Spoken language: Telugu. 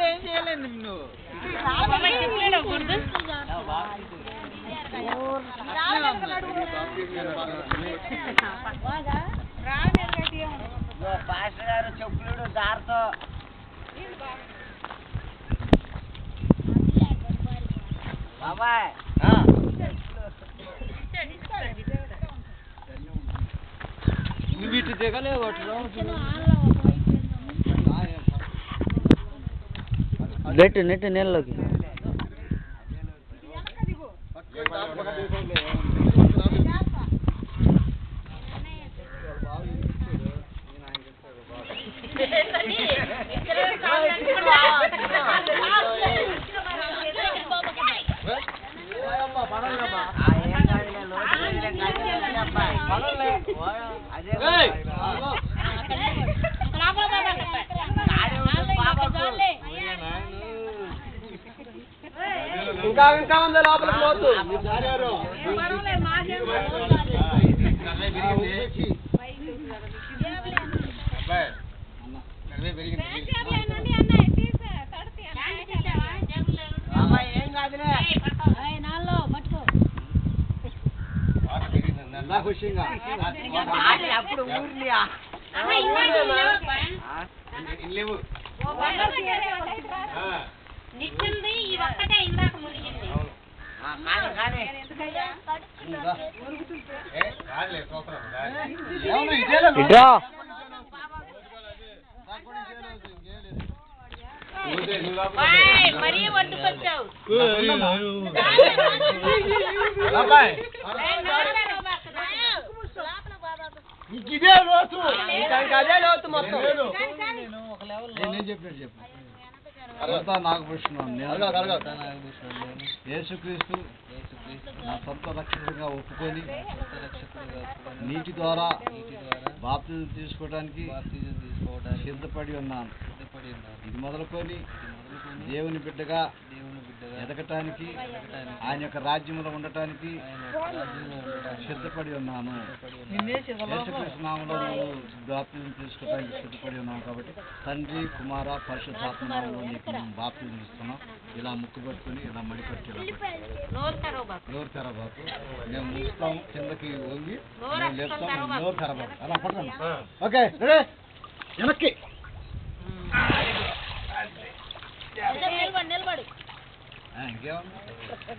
ఏం చేయలేదు నిన్ను పాస్టర్ గారు చెప్పులు దారితో బాబాయ్ వీటి దిగలే నెట్ నెట్ నీళ్ళలోకి ఇంకా ఇంకా ఉంది లోపలికి పోతు అప్పుడు ఊర్లే నిచ్చింది ఈ ఒక్కటే ఇందాక మునిగింది మరీ ఒడ్డుకొచ్చావు ఇదే లోతు అదే లోతు మొత్తం నేను చెప్పినట్టు చెప్పు నాగభూషణం యేసుక్రీస్తు నా సొంత రక్షకుడిగా ఒప్పుకొని నీటి ద్వారా బాప్తిజం తీసుకోవడానికి సిద్ధపడి ఉన్నాను. ఇది మొదలుకొని దేవుని బిడ్డగా ఎదగటానికి ఆయన యొక్క రాజ్యంలో ఉండటానికి సిద్ధపడి ఉన్నాను. యేసుక్రీస్తు నామములో బాప్తిజం తీసుకోవడానికి సిద్ధపడి ఉన్నాను. కాబట్టి తండ్రి కుమార పరిశుద్ధాత్మ నామములో నీకు బాప్తిజం ఇస్తున్నాం. ఇలా ముక్కు పట్టుకుని ఇలా మడిపట్టి నోరు తెరబాకు. మేము ముస్తాం కిందకి వంగి మేము లేపుతాం. నోరు తెరబాకు అలా పడతాం. ఓకే రెడీ వెనక్కి ఇంకేమన్నా